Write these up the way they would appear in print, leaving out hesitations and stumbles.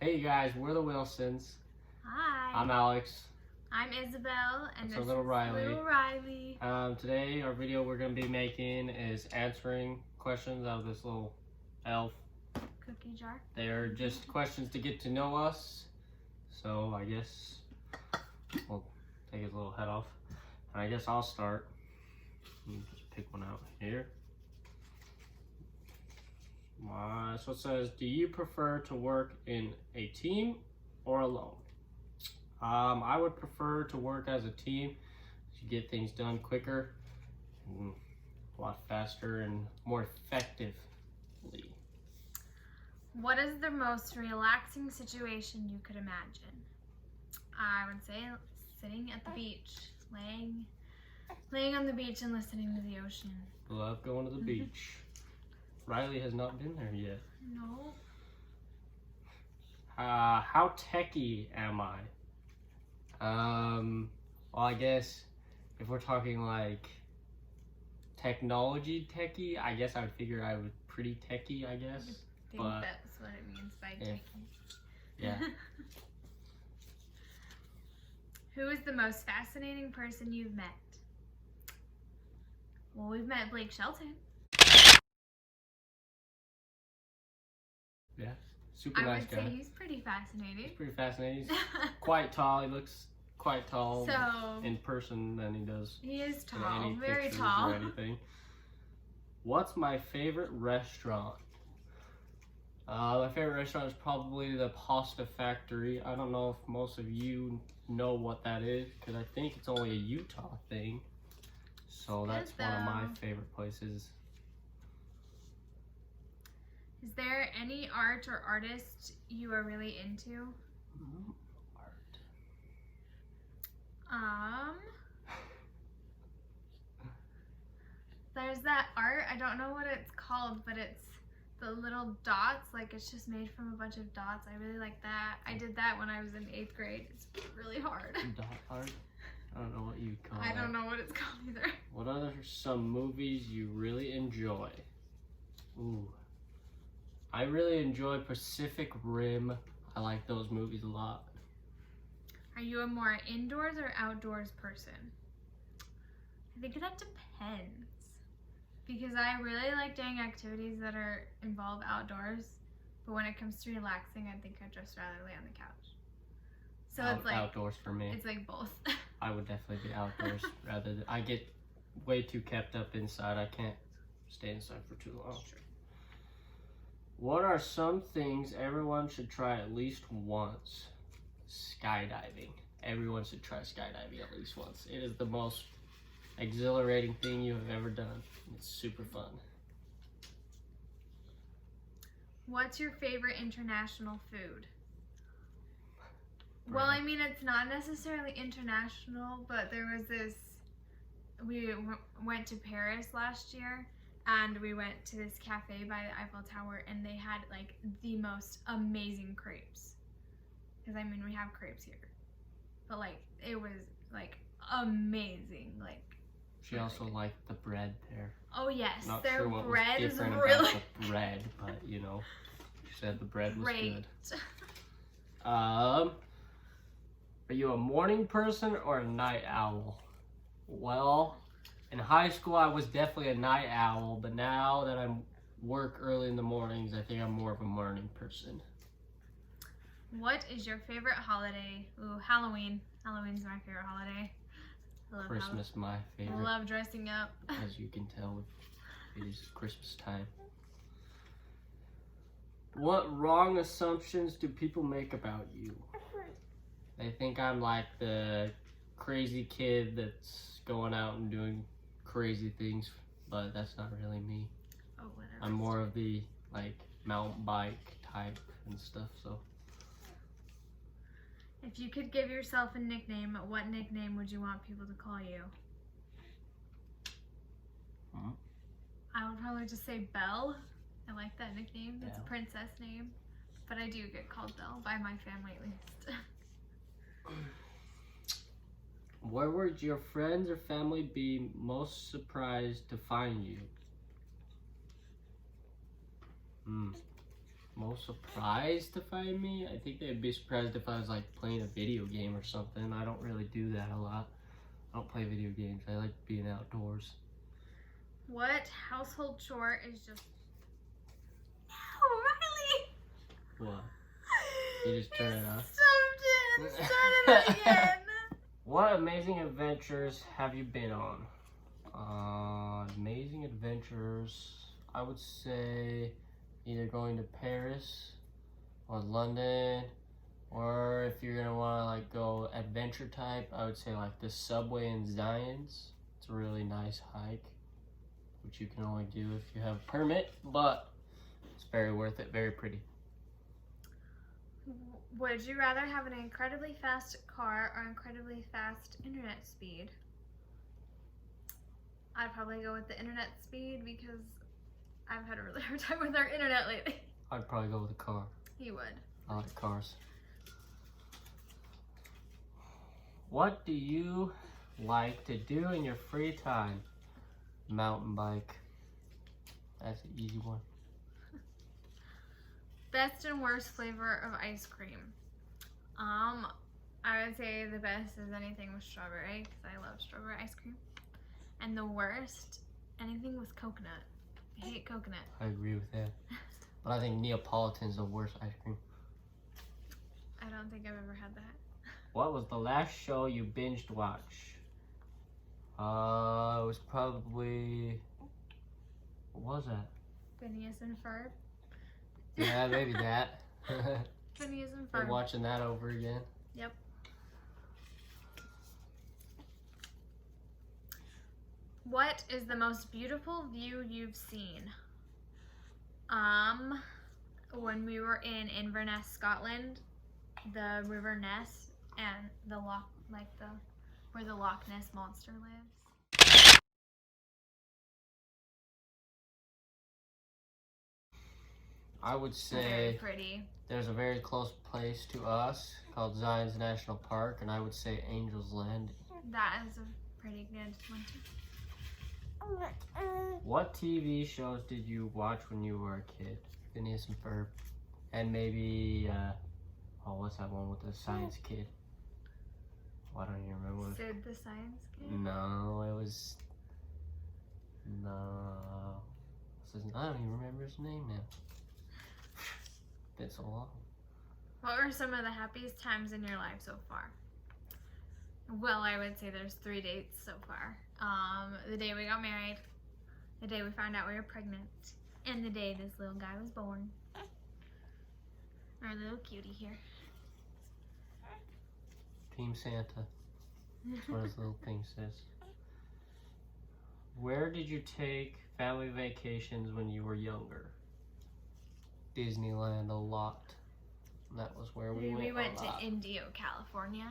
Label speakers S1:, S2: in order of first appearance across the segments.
S1: Hey guys, we're the Wilsons.
S2: Hi.
S1: I'm Alex.
S2: I'm Isabel, and
S1: That's our
S2: this
S1: little
S2: is
S1: Riley.
S2: Little Riley.
S1: Today our video we're going to be making is answering questions out of this little elf
S2: Cookie jar.
S1: They're just questions to get to know us. So I guess we'll take his little head off. And I guess I'll start. Let me just pick one out here. So it says, do you prefer to work in a team or alone? I would prefer to work as a team. You get things done quicker, and a lot faster, and more effectively.
S2: What is the most relaxing situation you could imagine? I would say sitting at the beach, laying on the beach and listening to the ocean.
S1: Love going to the beach. Riley has not been there yet.
S2: No.
S1: How techie am I? Well, I guess if we're talking like technology techie, I guess I would figure I was pretty techie, I guess.
S2: I think that's what it means by techie.
S1: Yeah.
S2: Who is the most fascinating person you've met? Well, we've met Blake Shelton.
S1: Yeah. Super nice guy.
S2: I would say he's pretty fascinating.
S1: He's pretty fascinating. He's quite tall. He looks quite tall in person than he does.
S2: He is
S1: in
S2: tall,
S1: any
S2: very
S1: pictures
S2: tall.
S1: Or anything. What's my favorite restaurant? My favorite restaurant is probably the Pasta Factory. I don't know if most of you know what that is, because I think it's only a Utah thing. So that's one of my favorite places.
S2: Is there any art or artist you are really into?
S1: Art.
S2: There's that art, I don't know what it's called, but it's the little dots, like it's just made from a bunch of dots. I really like that. I did that when I was in 8th grade. It's really hard.
S1: Dot art? I don't know what you call it.
S2: I don't know what it's called either.
S1: What are some movies you really enjoy? Ooh. I really enjoy Pacific Rim. I like those movies a lot.
S2: Are you a more indoors or outdoors person? I think that depends. Because I really like doing activities that involve outdoors, but when it comes to relaxing, I think I'd just rather lay on the couch. So it's like
S1: outdoors for me.
S2: It's like both.
S1: I would definitely be outdoors rather than, I get way too kept up inside. I can't stay inside for too long. What are some things everyone should try at least once? Skydiving. Everyone should try skydiving at least once. It is the most exhilarating thing you have ever done. It's super fun.
S2: What's your favorite international food? Well, I mean, it's not necessarily international, but there was this, we went to Paris last year, and we went to this cafe by the Eiffel Tower, and they had like the most amazing crepes. Because I mean, we have crepes here, but like it was like amazing. Like
S1: she also liked the bread there.
S2: Oh yes,
S1: Not
S2: their
S1: sure what
S2: bread
S1: was
S2: is
S1: different
S2: really
S1: about the bread, but you know, she said the bread was
S2: great.
S1: Good. Are you a morning person or a night owl? Well, in high school I was definitely a night owl, but now that I work early in the mornings, I think I'm more of a morning person.
S2: What is your favorite holiday? Ooh, Halloween. Halloween's my favorite holiday. I love
S1: Christmas, my favorite.
S2: I love dressing up.
S1: As you can tell, it is Christmas time. What wrong assumptions do people make about you? They think I'm like the crazy kid that's going out and doing crazy things, but that's not really me.
S2: Oh, whatever.
S1: I'm more of the like mountain bike type and stuff, so.
S2: If you could give yourself a nickname, what nickname would you want people to call you? I would probably just say Belle. I like that nickname. It's a princess name. But I do get called Belle by my family at least.
S1: Where would your friends or family be most surprised to find you? Most surprised to find me? I think they'd be surprised if I was like playing a video game or something. I don't really do that a lot. I don't play video games. I like being outdoors.
S2: What household chore is just... No, Riley!
S1: What? You just turn it off?
S2: Stopped it and started it again.
S1: What amazing adventures have you been on? Amazing adventures, I would say either going to Paris or London, or if you're gonna want to like go adventure type, I would say like the subway in Zions. It's a really nice hike, which you can only do if you have a permit, but it's very worth it, very pretty.
S2: Would you rather have an incredibly fast car or incredibly fast internet speed? I'd probably go with the internet speed because I've had a really hard time with our internet lately.
S1: I'd probably go with a car.
S2: You would.
S1: I like cars. What do you like to do in your free time? Mountain bike. That's an easy one.
S2: Best and worst flavor of ice cream. I would say the best is anything with strawberry because I love strawberry ice cream. And the worst, anything with coconut. I hate coconut.
S1: I agree with that. But I think Neapolitan's the worst ice cream.
S2: I don't think I've ever had that.
S1: What was the last show you binged watch? It was probably... What was that?
S2: Phineas and Ferb.
S1: Yeah, maybe that.
S2: Phineas and
S1: Been
S2: Ferb.
S1: watching that over again.
S2: Yep. What is the most beautiful view you've seen? When we were in Inverness, Scotland, the River Ness and the Loch, where the Loch Ness monster lives.
S1: I would
S2: Very
S1: say
S2: pretty.
S1: there's a very close place to us called Zions National Park, and I would say Angel's Landing.
S2: That is a pretty good one too.
S1: What TV shows did you watch when you were a kid? Phineas and Ferb. And maybe, what's that one with the science kid? Oh, I don't even remember what it was.
S2: Sid the Science Kid?
S1: No, it was... No. I don't even remember his name now. Been so long.
S2: What were some of the happiest times in your life so far? Well, I would say there's 3 dates so far. The day we got married, the day we found out we were pregnant, and the day this little guy was born. Our little cutie here.
S1: Team Santa. That's what his little thing says. Where did you take family vacations when you were younger? Disneyland a lot. That was where we went.
S2: We went
S1: a lot.
S2: to Indio, California.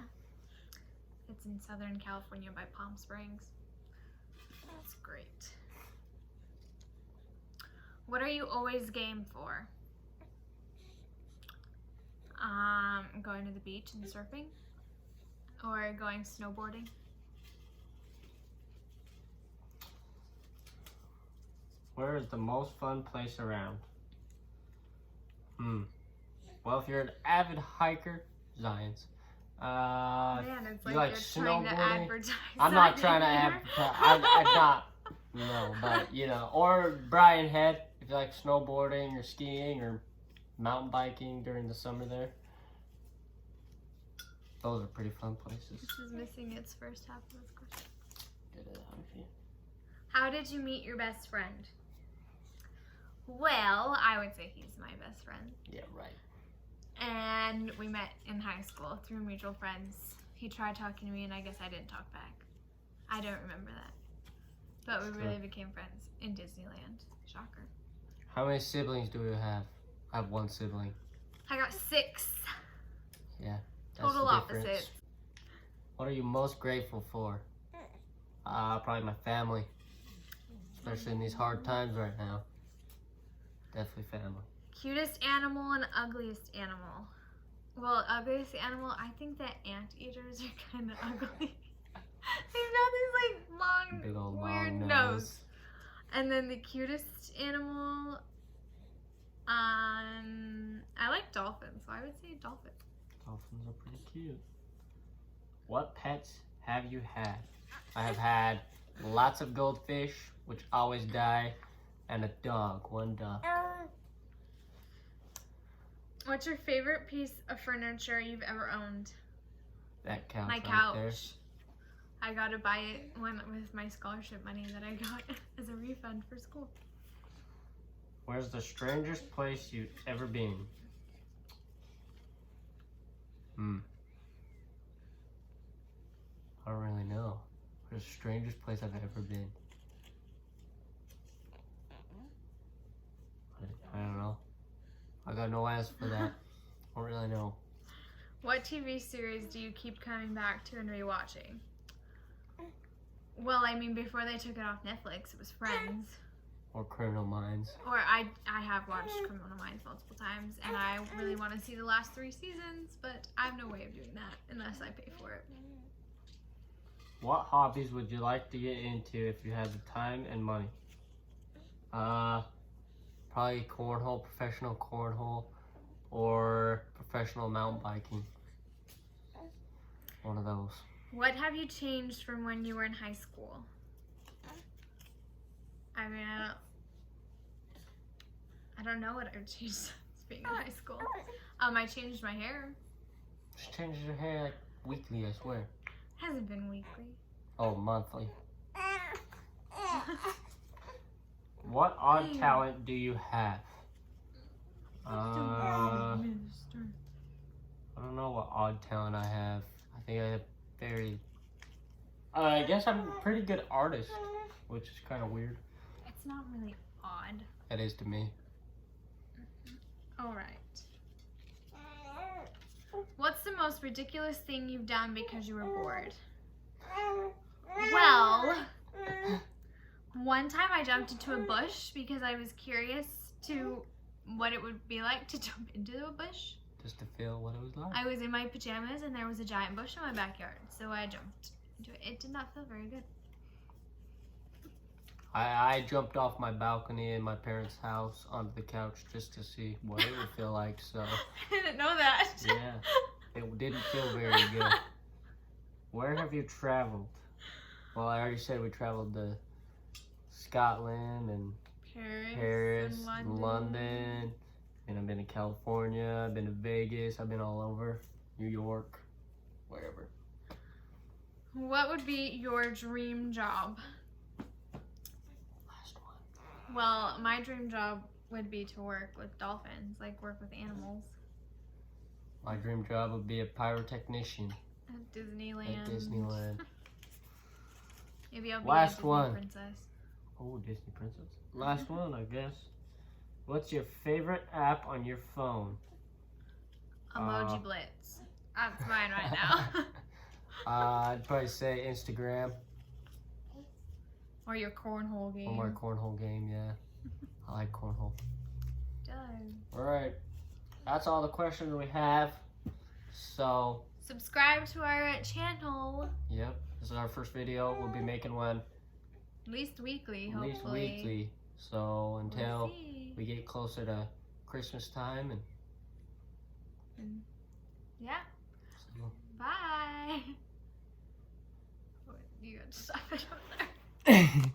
S2: It's in Southern California by Palm Springs. That's great. What are you always game for? Going to the beach and surfing, or going snowboarding.
S1: Where is the most fun place around? Well, if you're an avid hiker, Zions.
S2: Man, it's
S1: you
S2: like
S1: like
S2: you're trying to
S1: snowboarding?
S2: advertise.
S1: I'm not
S2: that
S1: trying to
S2: here.
S1: advertise. I'm not. No, but you know, or Brian Head, if you like snowboarding or skiing or mountain biking during the summer there. Those are pretty fun places.
S2: This is missing its first half of this question.
S1: Get it out of here.
S2: How did you meet your best friend? Well, I would say he's my best friend.
S1: Yeah, right.
S2: And we met in high school through mutual friends. He tried talking to me and I guess I didn't talk back. I don't remember that. But we really became friends in Disneyland. Shocker.
S1: How many siblings do you have? I have one sibling.
S2: I got 6.
S1: Yeah. That's
S2: Total
S1: the difference.
S2: opposites.
S1: What are you most grateful for? Probably my family. Especially in these hard times right now. Definitely family.
S2: Cutest animal and ugliest animal. Well, ugliest animal, I think that anteaters are kind of ugly. They've got this like long,
S1: Big old
S2: weird
S1: long
S2: nose. And then the cutest animal, I like dolphins, so I would say dolphin.
S1: Dolphins are pretty cute. What pets have you had? I have had lots of goldfish, which always die, and a dog, one dog.
S2: What's your favorite piece of furniture you've ever owned?
S1: That couch
S2: My
S1: right
S2: couch.
S1: there.
S2: I got to buy it with my scholarship money that I got as a refund for school.
S1: Where's the strangest place you've ever been? I don't really know. Where's the strangest place I've ever been? I don't know. I got no answer for that. I don't really know.
S2: What TV series do you keep coming back to and rewatching? Well, I mean, before they took it off Netflix, it was Friends.
S1: Or Criminal Minds.
S2: Or I have watched Criminal Minds multiple times, and I really want to see the last 3 seasons, but I have no way of doing that unless I pay for it.
S1: What hobbies would you like to get into if you had the time and money? Probably cornhole, professional cornhole, or professional mountain biking. One of those.
S2: What have you changed from when you were in high school? I mean, I don't know what I would change since being in high school. I changed my hair.
S1: She changes her hair like weekly, I swear.
S2: Hasn't been weekly.
S1: Oh, monthly. What odd talent do you have? I don't know what odd talent I have. I think I have I guess I'm a pretty good artist, which is kind of weird.
S2: It's not really odd.
S1: That is to me.
S2: All right. What's the most ridiculous thing you've done because you were bored? Well, one time I jumped into a bush because I was curious to what it would be like to jump into a bush.
S1: Just to feel what it was like.
S2: I was in my pajamas and there was a giant bush in my backyard, so I jumped into it. It did not feel very good.
S1: I jumped off my balcony in my parents' house onto the couch just to see what it would feel like, so.
S2: I didn't know that.
S1: Yeah, it didn't feel very good. Where have you traveled? Well, I already said we traveled to Scotland and Paris,
S2: and
S1: London, and I've been to California, I've been to Vegas, I've been all over, New York, wherever.
S2: What would be your dream job?
S1: Last one.
S2: Well, my dream job would be to work with dolphins, like work with animals.
S1: My dream job would be a pyrotechnician
S2: At Disneyland.
S1: at Disneyland.
S2: Maybe I'll be
S1: Last
S2: a Disney
S1: one.
S2: princess.
S1: Oh, Disney princess. Last one, I guess. What's your favorite app on your phone?
S2: Emoji Blitz. That's mine right now.
S1: I'd probably say Instagram.
S2: Or your cornhole game.
S1: Or my cornhole game, yeah. I like cornhole.
S2: Done.
S1: Alright. That's all the questions we have. So,
S2: Subscribe to our channel.
S1: yep. This is our first video. We'll be making one
S2: At least weekly,
S1: at
S2: hopefully.
S1: least weekly. So, until
S2: We'll see.
S1: we get closer to Christmas time and
S2: Yeah.
S1: so.
S2: Bye. You got to stop it over there.